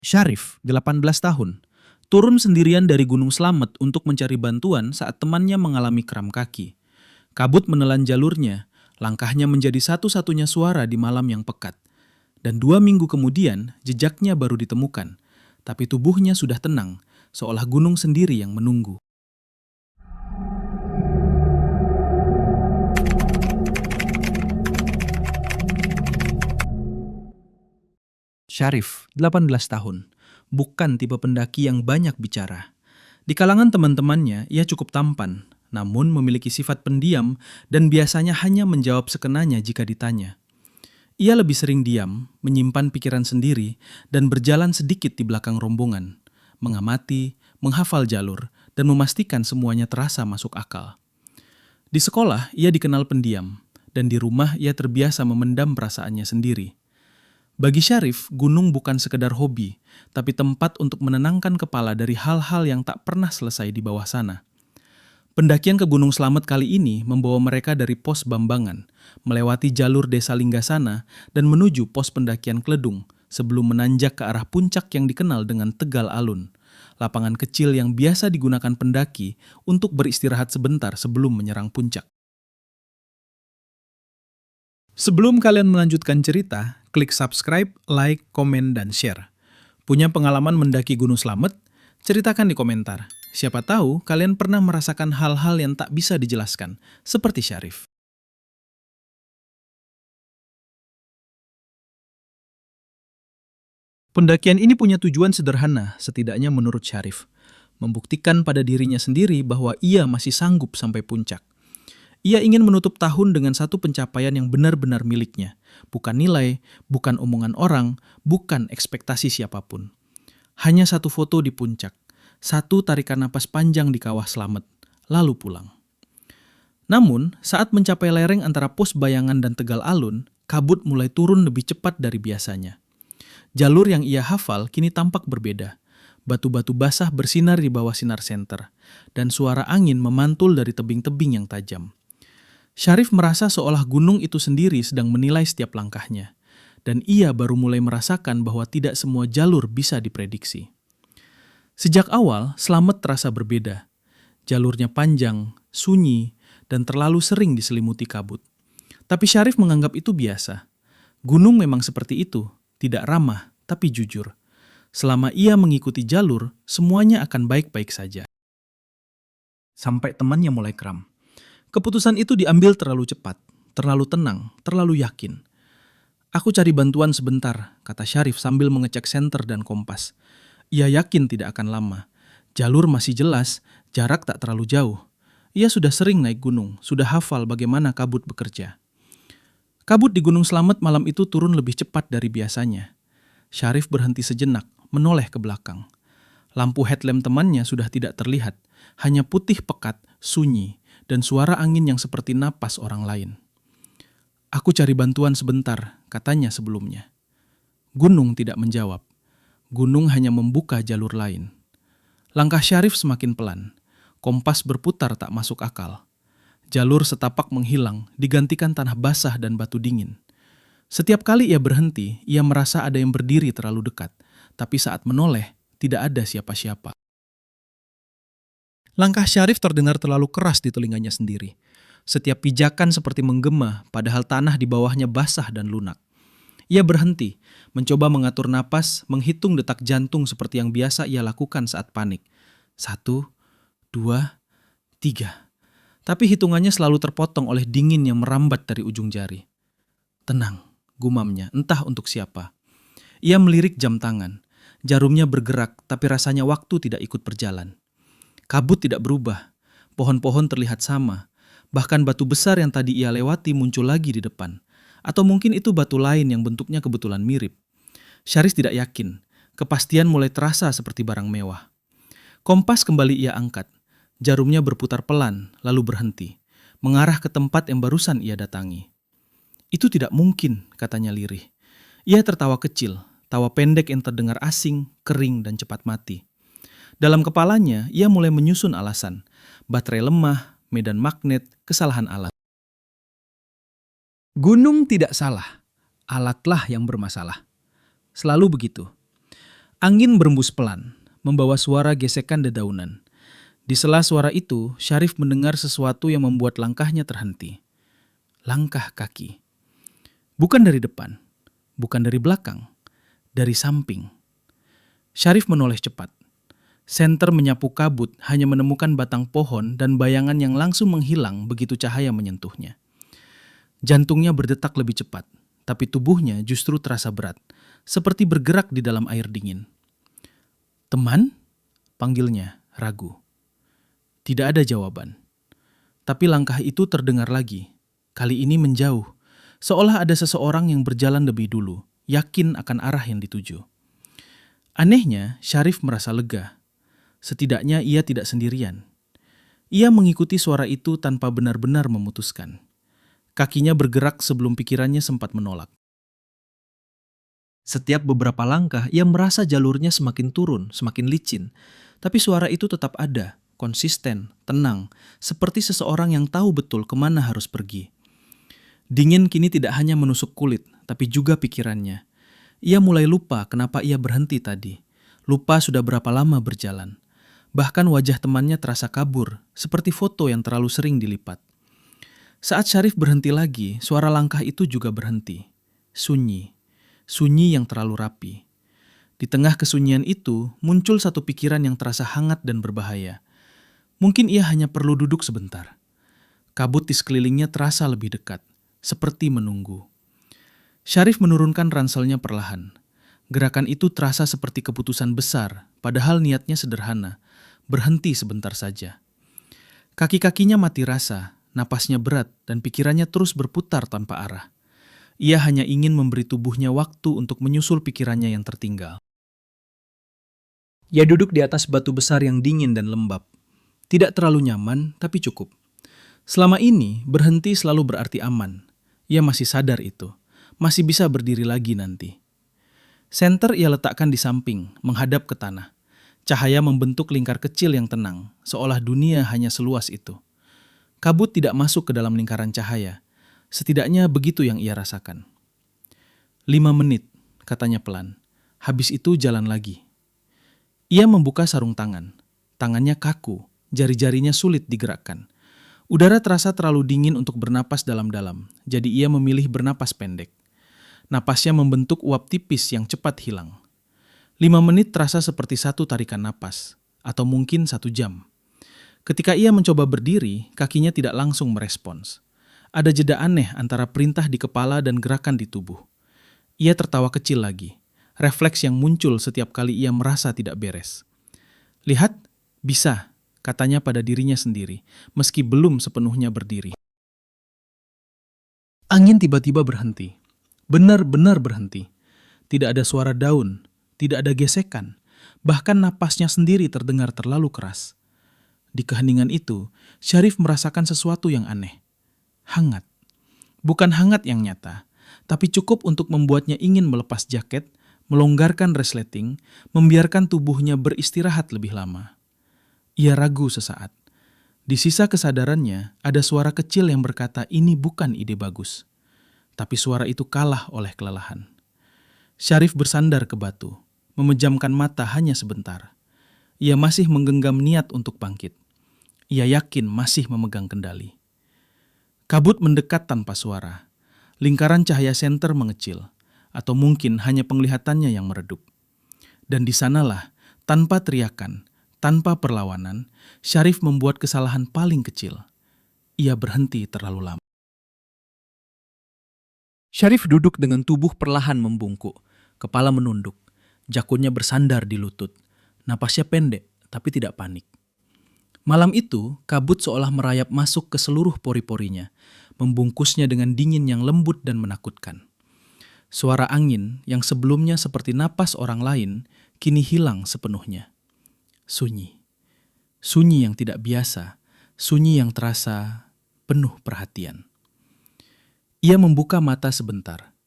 Syarif, 18 tahun, turun sendirian dari Gunung Slamet untuk mencari bantuan saat temannya mengalami kram kaki. Kabut menelan jalurnya, langkahnya menjadi satu-satunya suara di malam yang pekat. Dan 2 minggu kemudian, jejaknya baru ditemukan. Tapi tubuhnya sudah tenang, seolah gunung sendiri yang menunggu. Syarif, 18 tahun, bukan tipe pendaki yang banyak bicara. Di kalangan teman-temannya, ia cukup tampan, namun memiliki sifat pendiam dan biasanya hanya menjawab sekenanya jika ditanya. Ia lebih sering diam, menyimpan pikiran sendiri, dan berjalan sedikit di belakang rombongan, mengamati, menghafal jalur, dan memastikan semuanya terasa masuk akal. Di sekolah, ia dikenal pendiam, dan di rumah ia terbiasa memendam perasaannya sendiri. Bagi Syarif, gunung bukan sekedar hobi, tapi tempat untuk menenangkan kepala dari hal-hal yang tak pernah selesai di bawah sana. Pendakian ke Gunung Slamet kali ini membawa mereka dari pos Bambangan, melewati jalur desa Linggasana, dan menuju pos pendakian Kledung sebelum menanjak ke arah puncak yang dikenal dengan Tegal Alun, lapangan kecil yang biasa digunakan pendaki untuk beristirahat sebentar sebelum menyerang puncak. Sebelum kalian melanjutkan cerita, klik subscribe, like, komen, dan share. Punya pengalaman mendaki Gunung Slamet? Ceritakan di komentar. Siapa tahu kalian pernah merasakan hal-hal yang tak bisa dijelaskan, seperti Syarif. Pendakian ini punya tujuan sederhana, setidaknya menurut Syarif. Membuktikan pada dirinya sendiri bahwa ia masih sanggup sampai puncak. Ia ingin menutup tahun dengan satu pencapaian yang benar-benar miliknya. Bukan nilai, bukan omongan orang, bukan ekspektasi siapapun. Hanya satu foto di puncak, satu tarikan napas panjang di kawah Slamet, lalu pulang. Namun, saat mencapai lereng antara pos Bayangan dan Tegal Alun, kabut mulai turun lebih cepat dari biasanya. Jalur yang ia hafal kini tampak berbeda. Batu-batu basah bersinar di bawah sinar senter, dan suara angin memantul dari tebing-tebing yang tajam. Syarif merasa seolah gunung itu sendiri sedang menilai setiap langkahnya, dan ia baru mulai merasakan bahwa tidak semua jalur bisa diprediksi. Sejak awal, Slamet terasa berbeda. Jalurnya panjang, sunyi, dan terlalu sering diselimuti kabut. Tapi Syarif menganggap itu biasa. Gunung memang seperti itu, tidak ramah, tapi jujur. Selama ia mengikuti jalur, semuanya akan baik-baik saja. Sampai temannya mulai kram. Keputusan itu diambil terlalu cepat, terlalu tenang, terlalu yakin. Aku cari bantuan sebentar, kata Syarif sambil mengecek senter dan kompas. Ia yakin tidak akan lama. Jalur masih jelas, jarak tak terlalu jauh. Ia sudah sering naik gunung, sudah hafal bagaimana kabut bekerja. Kabut di Gunung Slamet malam itu turun lebih cepat dari biasanya. Syarif berhenti sejenak, menoleh ke belakang. Lampu headlamp temannya sudah tidak terlihat, hanya putih pekat, sunyi, dan suara angin yang seperti napas orang lain. Aku cari bantuan sebentar, katanya sebelumnya. Gunung tidak menjawab. Gunung hanya membuka jalur lain. Langkah Syarif semakin pelan. Kompas berputar tak masuk akal. Jalur setapak menghilang, digantikan tanah basah dan batu dingin. Setiap kali ia berhenti, ia merasa ada yang berdiri terlalu dekat. Tapi saat menoleh, tidak ada siapa-siapa. Langkah Syarif terdengar terlalu keras di telinganya sendiri. Setiap pijakan seperti menggema, padahal tanah di bawahnya basah dan lunak. Ia berhenti, mencoba mengatur napas, menghitung detak jantung seperti yang biasa ia lakukan saat panik. 1, 2, 3. Tapi hitungannya selalu terpotong oleh dingin yang merambat dari ujung jari. Tenang, gumamnya, entah untuk siapa. Ia melirik jam tangan. Jarumnya bergerak, tapi rasanya waktu tidak ikut berjalan. Kabut tidak berubah, pohon-pohon terlihat sama, bahkan batu besar yang tadi ia lewati muncul lagi di depan. Atau mungkin itu batu lain yang bentuknya kebetulan mirip. Syarif tidak yakin, kepastian mulai terasa seperti barang mewah. Kompas kembali ia angkat, jarumnya berputar pelan, lalu berhenti, mengarah ke tempat yang barusan ia datangi. Itu tidak mungkin, katanya lirih. Ia tertawa kecil, tawa pendek yang terdengar asing, kering, dan cepat mati. Dalam kepalanya, ia mulai menyusun alasan. Baterai lemah, medan magnet, kesalahan alat. Gunung tidak salah, alatlah yang bermasalah. Selalu begitu. Angin berembus pelan, membawa suara gesekan dedaunan. Di sela suara itu, Syarif mendengar sesuatu yang membuat langkahnya terhenti. Langkah kaki. Bukan dari depan, bukan dari belakang, dari samping. Syarif menoleh cepat. Senter menyapu kabut, hanya menemukan batang pohon dan bayangan yang langsung menghilang begitu cahaya menyentuhnya. Jantungnya berdetak lebih cepat, tapi tubuhnya justru terasa berat, seperti bergerak di dalam air dingin. "Teman?" panggilnya, ragu. Tidak ada jawaban. Tapi langkah itu terdengar lagi, kali ini menjauh, seolah ada seseorang yang berjalan lebih dulu, yakin akan arah yang dituju. Anehnya, Syarif merasa lega. Setidaknya ia tidak sendirian. Ia mengikuti suara itu tanpa benar-benar memutuskan. Kakinya bergerak sebelum pikirannya sempat menolak. Setiap beberapa langkah, ia merasa jalurnya semakin turun, semakin licin. Tapi suara itu tetap ada, konsisten, tenang, seperti seseorang yang tahu betul kemana harus pergi. Dingin kini tidak hanya menusuk kulit, tapi juga pikirannya. Ia mulai lupa kenapa ia berhenti tadi. Lupa sudah berapa lama berjalan. Bahkan wajah temannya terasa kabur, seperti foto yang terlalu sering dilipat. Saat Syarif berhenti lagi, suara langkah itu juga berhenti. Sunyi. Sunyi yang terlalu rapi. Di tengah kesunyian itu, muncul satu pikiran yang terasa hangat dan berbahaya. Mungkin ia hanya perlu duduk sebentar. Kabut di sekelilingnya terasa lebih dekat, seperti menunggu. Syarif menurunkan ranselnya perlahan. Gerakan itu terasa seperti keputusan besar, padahal niatnya sederhana. Berhenti sebentar saja. Kaki-kakinya mati rasa, napasnya berat, dan pikirannya terus berputar tanpa arah. Ia hanya ingin memberi tubuhnya waktu untuk menyusul pikirannya yang tertinggal. Ia duduk di atas batu besar yang dingin dan lembab. Tidak terlalu nyaman, tapi cukup. Selama ini, berhenti selalu berarti aman. Ia masih sadar itu. Masih bisa berdiri lagi nanti. Senter ia letakkan di samping, menghadap ke tanah. Cahaya membentuk lingkar kecil yang tenang, seolah dunia hanya seluas itu. Kabut tidak masuk ke dalam lingkaran cahaya. Setidaknya begitu yang ia rasakan. 5 menit, katanya pelan. Habis itu jalan lagi. Ia membuka sarung tangan. Tangannya kaku, jari-jarinya sulit digerakkan. Udara terasa terlalu dingin untuk bernapas dalam-dalam, jadi ia memilih bernapas pendek. Napasnya membentuk uap tipis yang cepat hilang. 5 menit terasa seperti satu tarikan napas, atau mungkin 1 jam. Ketika ia mencoba berdiri, kakinya tidak langsung merespons. Ada jeda aneh antara perintah di kepala dan gerakan di tubuh. Ia tertawa kecil lagi, refleks yang muncul setiap kali ia merasa tidak beres. "Lihat, bisa," katanya pada dirinya sendiri, meski belum sepenuhnya berdiri. Angin tiba-tiba berhenti. Benar-benar berhenti. Tidak ada suara daun, tidak ada gesekan, bahkan napasnya sendiri terdengar terlalu keras. Di keheningan itu, Syarif merasakan sesuatu yang aneh. Hangat. Bukan hangat yang nyata, tapi cukup untuk membuatnya ingin melepas jaket, melonggarkan resleting, membiarkan tubuhnya beristirahat lebih lama. Ia ragu sesaat. Di sisa kesadarannya, ada suara kecil yang berkata ini bukan ide bagus. Tapi suara itu kalah oleh kelelahan. Syarif bersandar ke batu, memejamkan mata hanya sebentar. Ia masih menggenggam niat untuk bangkit. Ia yakin masih memegang kendali. Kabut mendekat tanpa suara. Lingkaran cahaya senter mengecil, atau mungkin hanya penglihatannya yang meredup. Dan di sanalah, tanpa teriakan, tanpa perlawanan, Syarif membuat kesalahan paling kecil. Ia berhenti terlalu lama. Syarif duduk dengan tubuh perlahan membungkuk, kepala menunduk, jakunnya bersandar di lutut. Napasnya pendek, tapi tidak panik. Malam itu, kabut seolah merayap masuk ke seluruh pori-porinya, membungkusnya dengan dingin yang lembut dan menakutkan. Suara angin yang sebelumnya seperti napas orang lain, kini hilang sepenuhnya. Sunyi. Sunyi yang tidak biasa, sunyi yang terasa penuh perhatian. Ia membuka mata sebentar.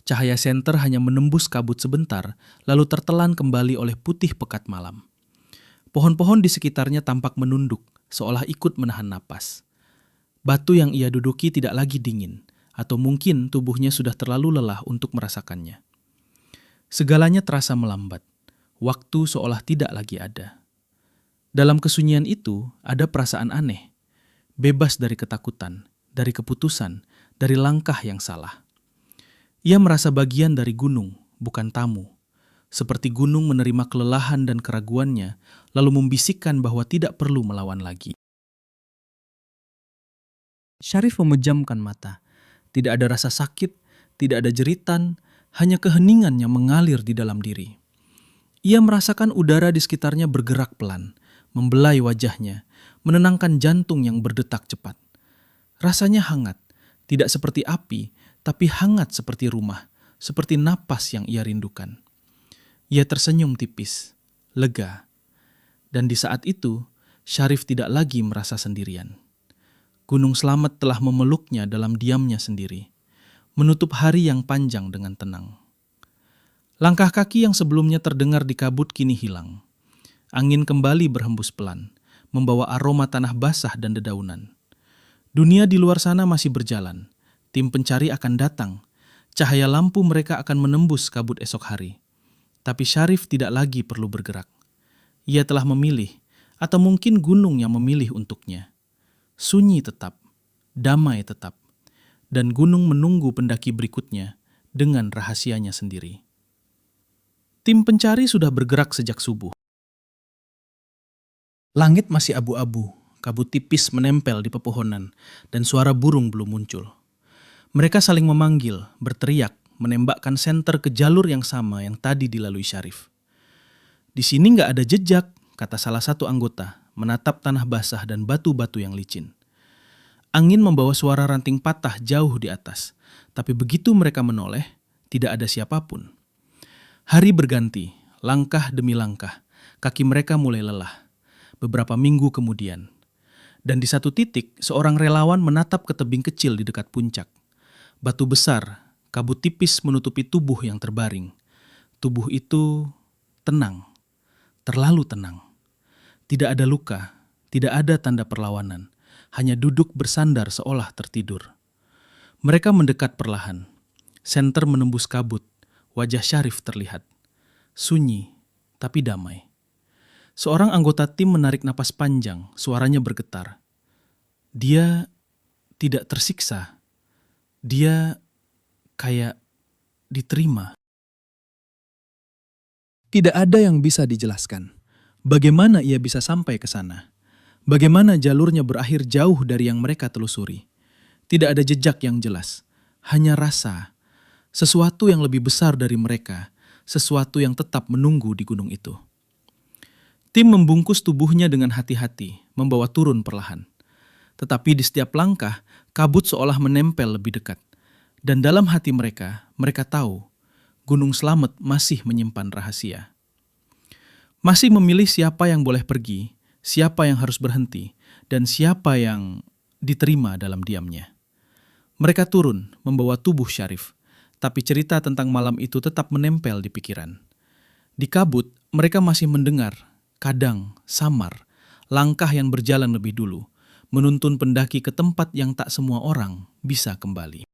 Cahaya senter hanya menembus kabut sebentar, lalu tertelan kembali oleh putih pekat malam. Pohon-pohon di sekitarnya tampak menunduk, seolah ikut menahan napas. Batu yang ia duduki tidak lagi dingin, atau mungkin tubuhnya sudah terlalu lelah untuk merasakannya. Segalanya terasa melambat. Waktu seolah tidak lagi ada. Dalam kesunyian itu ada perasaan aneh, bebas dari ketakutan, dari keputusan, dari langkah yang salah. Ia merasa bagian dari gunung, bukan tamu. Seperti gunung menerima kelelahan dan keraguannya, lalu membisikkan bahwa tidak perlu melawan lagi. Syarif memejamkan mata. Tidak ada rasa sakit, tidak ada jeritan, hanya keheningan yang mengalir di dalam diri. Ia merasakan udara di sekitarnya bergerak pelan, membelai wajahnya, menenangkan jantung yang berdetak cepat. Rasanya hangat, tidak seperti api, tapi hangat seperti rumah, seperti napas yang ia rindukan. Ia tersenyum tipis, lega. Dan di saat itu, Syarif tidak lagi merasa sendirian. Gunung Slamet telah memeluknya dalam diamnya sendiri, menutup hari yang panjang dengan tenang. Langkah kaki yang sebelumnya terdengar di kabut kini hilang. Angin kembali berhembus pelan, membawa aroma tanah basah dan dedaunan. Dunia di luar sana masih berjalan. Tim pencari akan datang. Cahaya lampu mereka akan menembus kabut esok hari. Tapi Syarif tidak lagi perlu bergerak. Ia telah memilih, atau mungkin gunung yang memilih untuknya. Sunyi tetap, damai tetap, dan gunung menunggu pendaki berikutnya dengan rahasianya sendiri. Tim pencari sudah bergerak sejak subuh. Langit masih abu-abu, kabut tipis menempel di pepohonan, dan suara burung belum muncul. Mereka saling memanggil, berteriak, menembakkan senter ke jalur yang sama yang tadi dilalui Syarif. Di sini nggak ada jejak, kata salah satu anggota, menatap tanah basah dan batu-batu yang licin. Angin membawa suara ranting patah jauh di atas, tapi begitu mereka menoleh, tidak ada siapapun. Hari berganti, langkah demi langkah, kaki mereka mulai lelah. Beberapa minggu kemudian, dan di satu titik, seorang relawan menatap ke tebing kecil di dekat puncak. Batu besar, kabut tipis menutupi tubuh yang terbaring. Tubuh itu tenang, terlalu tenang. Tidak ada luka, tidak ada tanda perlawanan, hanya duduk bersandar seolah tertidur. Mereka mendekat perlahan. Senter menembus kabut, wajah Syarif terlihat. Sunyi, tapi damai. Seorang anggota tim menarik napas panjang, suaranya bergetar. Dia tidak tersiksa. Dia kayak diterima. Tidak ada yang bisa dijelaskan. Bagaimana ia bisa sampai ke sana? Bagaimana jalurnya berakhir jauh dari yang mereka telusuri? Tidak ada jejak yang jelas, hanya rasa. Sesuatu yang lebih besar dari mereka, sesuatu yang tetap menunggu di gunung itu. Tim membungkus tubuhnya dengan hati-hati, membawa turun perlahan. Tetapi di setiap langkah, kabut seolah menempel lebih dekat. Dan dalam hati mereka, mereka tahu, Gunung Slamet masih menyimpan rahasia. Masih memilih siapa yang boleh pergi, siapa yang harus berhenti, dan siapa yang diterima dalam diamnya. Mereka turun, membawa tubuh Syarif, tapi cerita tentang malam itu tetap menempel di pikiran. Di kabut, mereka masih mendengar, kadang samar, langkah yang berjalan lebih dulu, menuntun pendaki ke tempat yang tak semua orang bisa kembali.